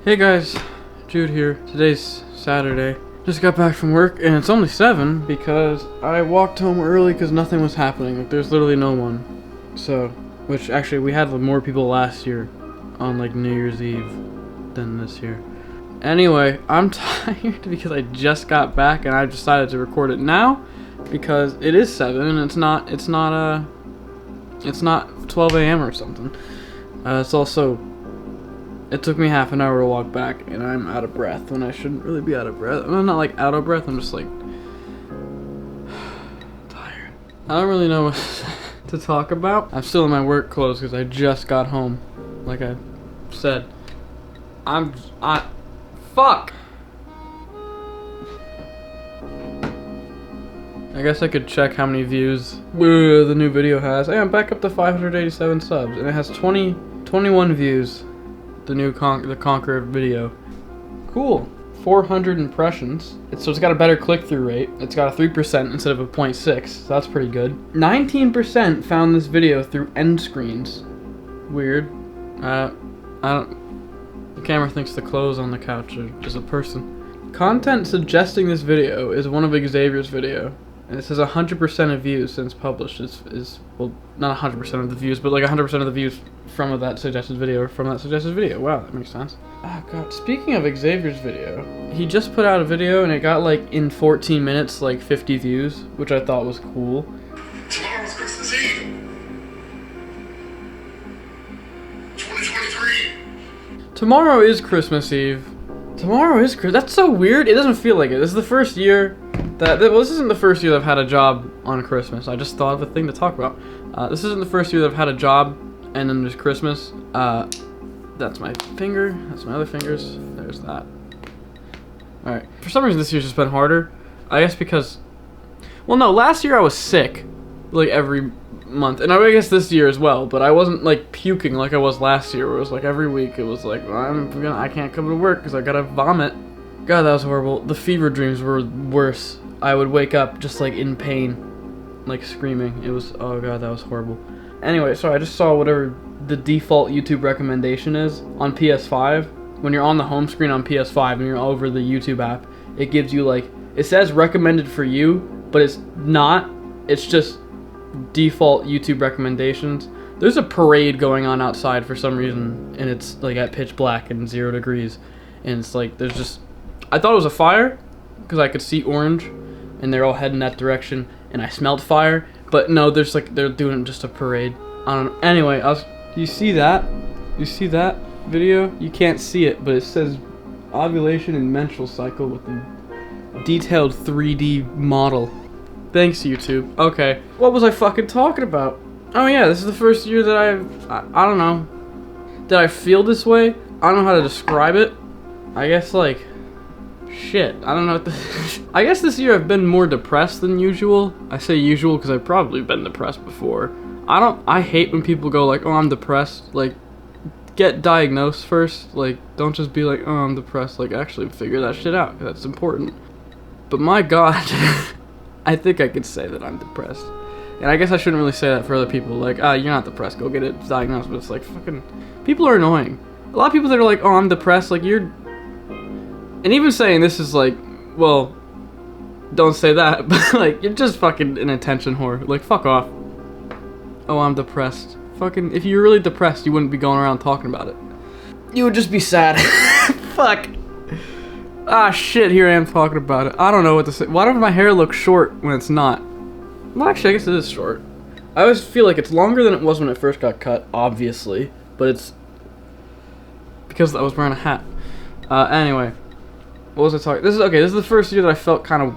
Hey guys, Jude here. Today's Saturday. Just got back from work and it's only 7 because I walked home early because nothing was happening. Like there's literally no one. So, which actually we had more people last year on like New Year's Eve than this year. Anyway, I'm tired because I just got back and I decided to record it now because it is 7 and it's not 12 a.m. or something. It's also, it took me half an hour to walk back, and I'm out of breath when I shouldn't really be out of breath. I'm not like out of breath, I'm just like tired. I don't really know what to talk about. I'm still in my work clothes because I just got home, like I said. Fuck! I guess I could check how many views the new video has. Hey, I'm back up to 587 subs, and it has 21 views. The new the Conqueror video. Cool. 400 impressions. So it's got a better click-through rate. It's got a 3% instead of a 0.6, so that's pretty good. 19% found this video through end screens. Weird. The camera thinks the clothes on the couch are just a person. Content suggesting this video is one of Xavier's video. And it says 100% of views since published well, not 100% of the views, but like 100% of the views from that suggested video, Wow, that makes sense. Oh god, speaking of Xavier's video, he just put out a video and it got like in 14 minutes like 50 views, which I thought was cool. Tomorrow's Christmas Eve. 2023. Tomorrow is Christmas Eve. That's so weird. It doesn't feel like it. This is the first year well, this isn't the first year that I've had a job on Christmas. I just thought of a thing to talk about. This isn't the first year that I've had a job and then there's Christmas. That's my finger. That's my other fingers. There's that. Alright. For some reason this year's just been harder. I guess because... Well, no, last year I was sick. Like every month. And I guess this year as well. But I wasn't like puking like I was last year. Where it was like every week it was like, I can't come to work because I gotta vomit. God, that was horrible. The fever dreams were worse. I would wake up just like in pain, like screaming. It was, oh god, that was horrible. Anyway, so I just saw whatever the default YouTube recommendation is on PS5. When you're on the home screen on PS5 and you're over the YouTube app, it gives you like, it says recommended for you, but it's not. It's just default YouTube recommendations. There's a parade going on outside for some reason, and it's like at pitch black and 0 degrees. And it's like, there's just, I thought it was a fire because I could see orange and they're all heading that direction and I smelled fire, but no, there's like, they're doing just a parade. I don't know. Anyway, you see that? You see that video? You can't see it, but it says ovulation and menstrual cycle with a detailed 3D model. Thanks, YouTube. Okay. What was I fucking talking about? Oh yeah, this is the first year that I don't know. Did I feel this way? I don't know how to describe it. I guess like, shit, I don't know what I guess this year I've been more depressed than usual. I say usual because I've probably been depressed before. I hate when people go like, oh, I'm depressed. Like, get diagnosed first. Like, don't just be like, oh, I'm depressed. Like, actually figure that shit out. That's important. But my god, I think I could say that I'm depressed. And I guess I shouldn't really say that for other people. Like, you're not depressed. Go get it diagnosed. But it's like, fucking, people are annoying. A lot of people that are like, oh, I'm depressed. Like, you're... And even saying this is like, well, don't say that, but like, you're just fucking an attention whore. Like, fuck off. Oh, I'm depressed. Fucking, if you're really depressed, you wouldn't be going around talking about it. You would just be sad. Fuck. Ah, shit, here I am talking about it. I don't know what to say. Why does my hair look short when it's not? Well, actually, I guess it is short. I always feel like it's longer than it was when it first got cut, obviously, but it's because I was wearing a hat. Anyway. What was I talking? This is the first year that I felt kind of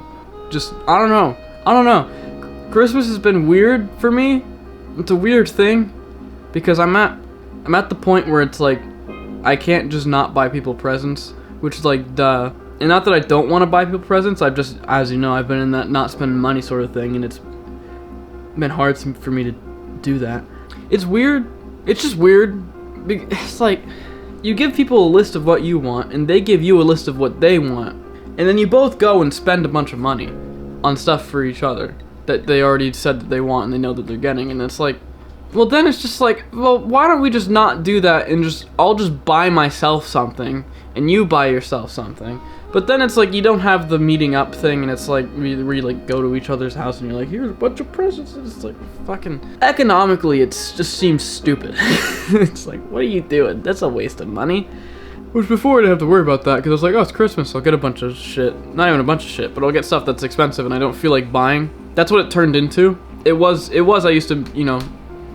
just, I don't know. Christmas has been weird for me. It's a weird thing because I'm at the point where it's like I can't just not buy people presents, which is like duh. And not that I don't want to buy people presents, I've just, as you know, I've been in that not spending money sort of thing, and it's been hard for me to do that. It's weird. It's just weird. It's like, you give people a list of what you want, and they give you a list of what they want. And then you both go and spend a bunch of money on stuff for each other that they already said that they want and they know that they're getting. And it's like, Well, then it's just like, well, why don't we just not do that and I'll just buy myself something and you buy yourself something. But then it's like you don't have the meeting up thing, and it's like where you like go to each other's house and you're like, here's a bunch of presents. And it's like fucking economically, it just seems stupid. It's like, what are you doing? That's a waste of money. Which before I didn't have to worry about that because I was like, oh, it's Christmas, I'll get a bunch of shit. Not even a bunch of shit, but I'll get stuff that's expensive and I don't feel like buying. That's what it turned into. It was. I used to,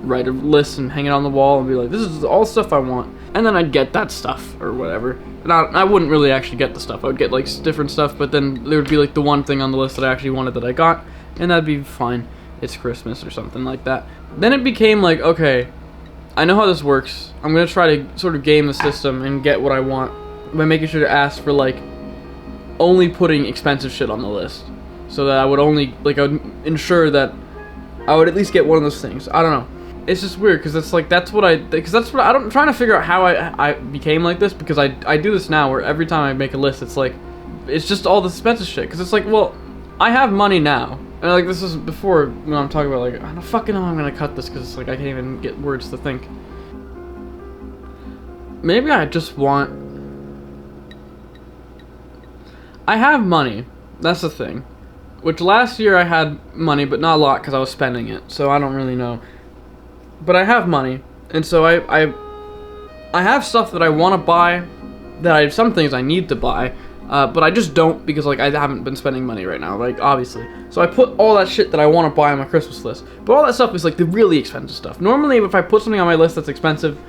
write a list and hang it on the wall and be like, this is all stuff I want. And then I'd get that stuff or whatever. And I wouldn't really actually get the stuff. I would get like different stuff, but then there would be like the one thing on the list that I actually wanted that I got, and that'd be fine. It's Christmas or something like that. Then it became like, okay, I know how this works. I'm gonna try to sort of game the system and get what I want by making sure to ask for like only putting expensive shit on the list, so that I would only I would ensure that I would at least get one of those things. I don't know. It's just weird because it's like I'm trying to figure out how I became like this, because I do this now where every time I make a list it's like it's just all the expensive shit, because it's like, well, I have money now, and like this is before when I'm talking about like I don't fucking know how I'm gonna cut this because it's like I can't even get words to think. Maybe I just want. I have money. That's the thing. Which last year I had money, but not a lot because I was spending it, so I don't really know. But I have money, and so I have stuff that I want to buy, some things I need to buy, but I just don't because like I haven't been spending money right now, like obviously. So I put all that shit that I want to buy on my Christmas list, but all that stuff is like the really expensive stuff. Normally, if I put something on my list that's expensive,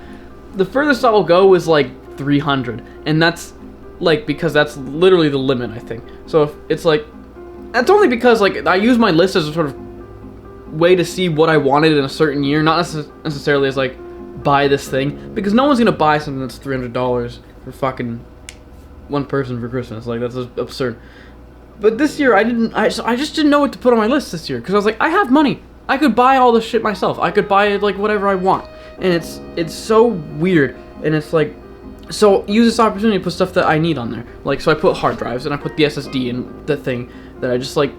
the furthest I will go is like 300, and that's like because that's literally the limit, I think. So if it's like, that's only because like I use my list as a sort of way to see what I wanted in a certain year, not necessarily as like buy this thing, because no one's gonna buy something that's $300 for fucking one person for Christmas. Like that's absurd. But this year I just didn't know what to put on my list this year, because I was like, I have money, I could buy all this shit myself, I could buy like whatever I want, and it's so weird, and it's like, so use this opportunity to put stuff that I need on there. Like, so I put hard drives and I put the SSD in the thing that I just like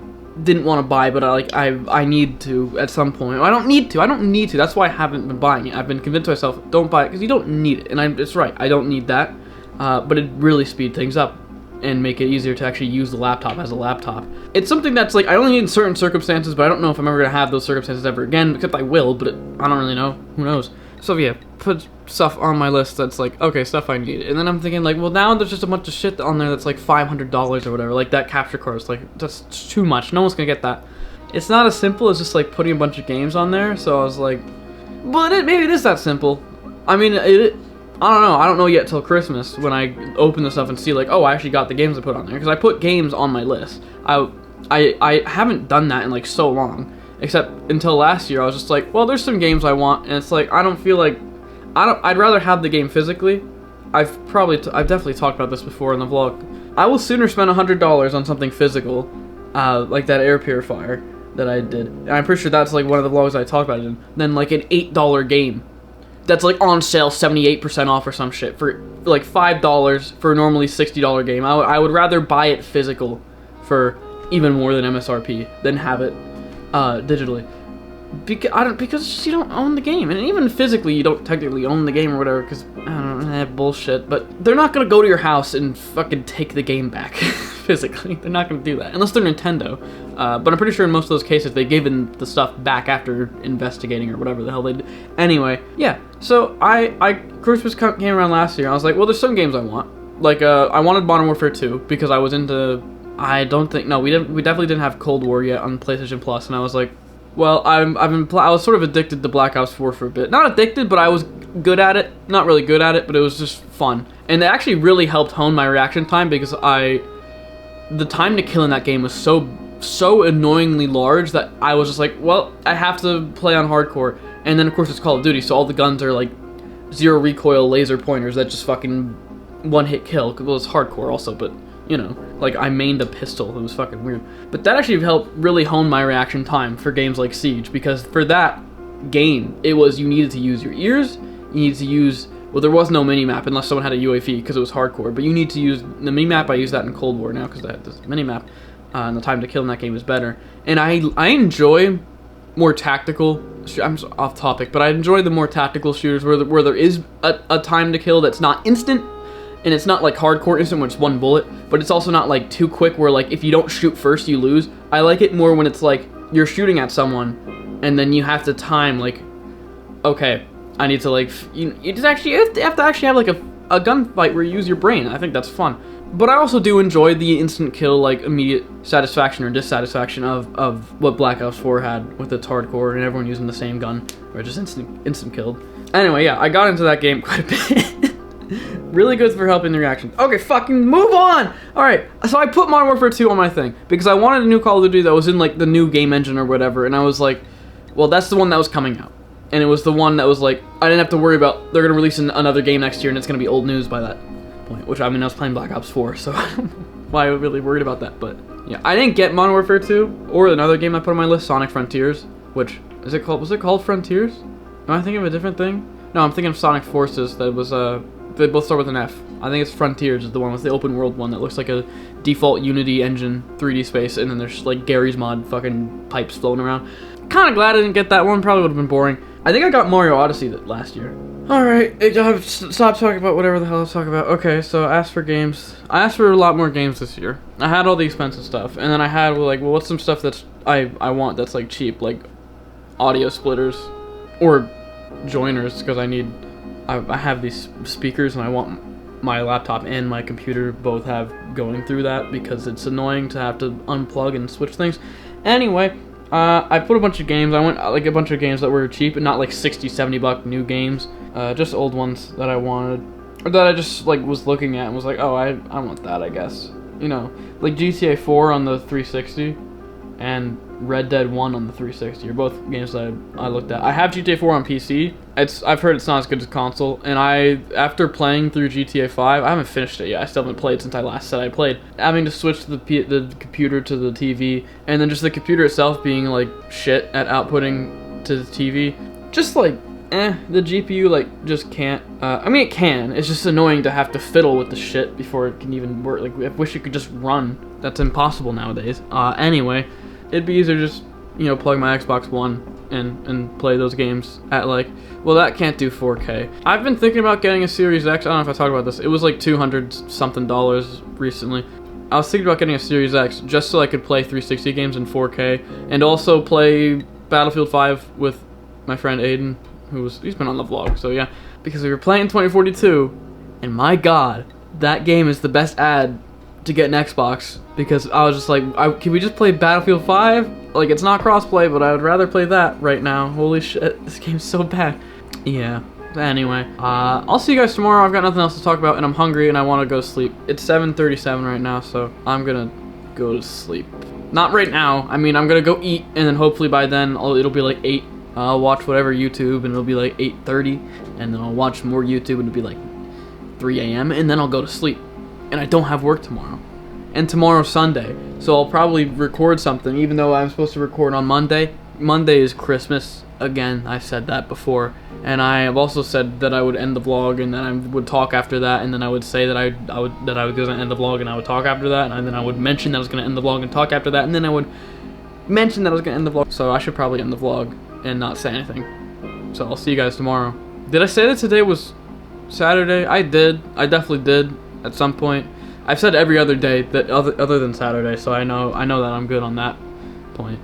didn't want to buy, but I need to at some point. I don't need to. That's why I haven't been buying it. I've been convinced myself, don't buy it because you don't need it, and it's right. I don't need that, but it really speed things up and make it easier to actually use the laptop as a laptop. It's something that's like I only need in certain circumstances, but I don't know if I'm ever gonna have those circumstances ever again. Except I will, but I don't really know. Who knows? So yeah, put stuff on my list that's like, okay, stuff I need. And then I'm thinking like, well, now there's just a bunch of shit on there that's like $500 or whatever. Like that capture card is like, that's too much. No one's gonna get that. It's not as simple as just like putting a bunch of games on there. So I was like, but maybe it is that simple. I mean, I don't know. I don't know yet till Christmas when I open the stuff and see like, oh, I actually got the games I put on there. Because I put games on my list. I haven't done that in like so long. Except until last year, I was just like, well, there's some games I want, and it's like I don't feel like I'd rather have the game physically. I've definitely talked about this before in the vlog. I will sooner spend $100 on something physical, like that air purifier that I did. And I'm pretty sure that's like one of the vlogs I talked about it in, than like an $8 game that's like on sale 78% off or some shit for like $5 for a normally $60 game. I would rather buy it physical for even more than MSRP than have it digitally, because you don't own the game, and even physically you don't technically own the game or whatever, because I don't know, bullshit. But they're not gonna go to your house and fucking take the game back physically. They're not gonna do that unless they're Nintendo. But I'm pretty sure in most of those cases they gave the stuff back after investigating or whatever the hell they did. Anyway, yeah. So Christmas came around last year. I was like, well, there's some games I want. Like I wanted Modern Warfare 2 because I was into. I definitely didn't have Cold War yet on PlayStation Plus, and I was like, well, I was sort of addicted to Black Ops 4 for a bit. Not addicted, but I was good at it. Not really good at it, but it was just fun. And it actually really helped hone my reaction time, because the time to kill in that game was so annoyingly large that I was just like, well, I have to play on hardcore. And then of course it's Call of Duty, so all the guns are like zero recoil laser pointers that just fucking one hit kill. Well, it's hardcore also, but you know, like I mained a pistol. It was fucking weird. But that actually helped really hone my reaction time for games like Siege, because for that game, it was you needed to use your ears, you needed to use, well, there was no mini-map unless someone had a UAV because it was hardcore, but you need to use the mini-map. I use that in Cold War now because I have this mini-map, and the time to kill in that game is better. And I enjoy more tactical. I'm off topic, but I enjoy the more tactical shooters where there is a time to kill that's not instant, and it's not like hardcore instant when it's one bullet, but it's also not like too quick where like if you don't shoot first you lose. I like it more when it's like you're shooting at someone, and then you have to time like, okay, I need to like you have to actually have like a gunfight where you use your brain. I think that's fun. But I also do enjoy the instant kill, like immediate satisfaction or dissatisfaction of what Black Ops 4 had with its hardcore and everyone using the same gun, or just instant killed. Anyway, yeah, I got into that game quite a bit. Really good for helping the reactions. Okay, fucking move on! Alright, so I put Modern Warfare 2 on my thing, because I wanted a new Call of Duty that was in like the new game engine or whatever, and I was like, well, that's the one that was coming out. And it was the one that was like, I didn't have to worry about, they're gonna release another game next year and it's gonna be old news by that point, which I mean I was playing Black Ops 4, so I don't know why I was really worried about that, but yeah. I didn't get Modern Warfare 2 or another game I put on my list, Sonic Frontiers, which was it called Frontiers? Am I thinking of a different thing? No, I'm thinking of Sonic Forces. That was they both start with an F. I think it's Frontiers is the one with the open world one that looks like a default Unity engine 3D space, and then there's like Gary's Mod fucking pipes floating around. Kind of glad I didn't get that one. Probably would have been boring. I think I got Mario Odyssey last year. Alright, stop talking about whatever the hell I was talking about. Okay, so I asked for games. I asked for a lot more games this year. I had all the expensive stuff, and then I had like, well, what's some stuff that's I want that's like cheap, like audio splitters or joiners, because I have these speakers and I want my laptop and my computer both have going through that because it's annoying to have to unplug and switch things. Anyway, I put a bunch of games. I went like a bunch of games that were cheap and not like 60, 70 buck new games. Just old ones that I wanted, or that I just like was looking at and was like, oh, I want that, I guess. You know, like GTA 4 on the 360 and Red Dead 1 on the 360 are both games that I looked at. I have GTA 4 on PC. I've heard it's not as good as console, and after playing through GTA 5, I haven't finished it yet. I still haven't played since I last said I played. Having to switch the computer to the TV, and then just the computer itself being like shit at outputting to the TV, just like the GPU like just can't. I mean it can. It's just annoying to have to fiddle with the shit before it can even work. Like I wish it could just run. That's impossible nowadays. Anyway. It'd be easier to just, you know, plug my Xbox One and play those games at like, well, that can't do 4K. I've been thinking about getting a Series X. I don't know if I talked about this. It was like $200 something recently. I was thinking about getting a Series X just so I could play 360 games in 4K and also play Battlefield 5 with my friend Aiden, he's been on the vlog, so yeah. Because we were playing 2042, and my god, that game is the best ad to get an Xbox, because I was just like, can we just play Battlefield 5? Like, it's not crossplay, but I would rather play that right now. Holy shit, this game's so bad. Yeah, anyway, I'll see you guys tomorrow. I've got nothing else to talk about, and I'm hungry, and I want to go to sleep. It's 7:37 right now, so I'm gonna go to sleep. Not right now. I mean, I'm gonna go eat, and then hopefully by then, it'll be like 8. I'll watch whatever YouTube, and it'll be like 8:30, and then I'll watch more YouTube, and it'll be like 3 a.m., and then I'll go to sleep. And I don't have work tomorrow. And tomorrow's Sunday, so I'll probably record something, even though I'm supposed to record on Monday. Monday is Christmas. Again, I've said that before. And I have also said that I would end the vlog, and then I would talk after that, and then I would say that I was gonna end the vlog, and I would talk after that, and then I would mention that I was gonna end the vlog and talk after that, and then I would mention that I was gonna end the vlog. So I should probably end the vlog and not say anything. So I'll see you guys tomorrow. Did I say that today was Saturday? I did. I definitely did. At some point, I've said every other day that other than Saturday, so I know that I'm good on that point.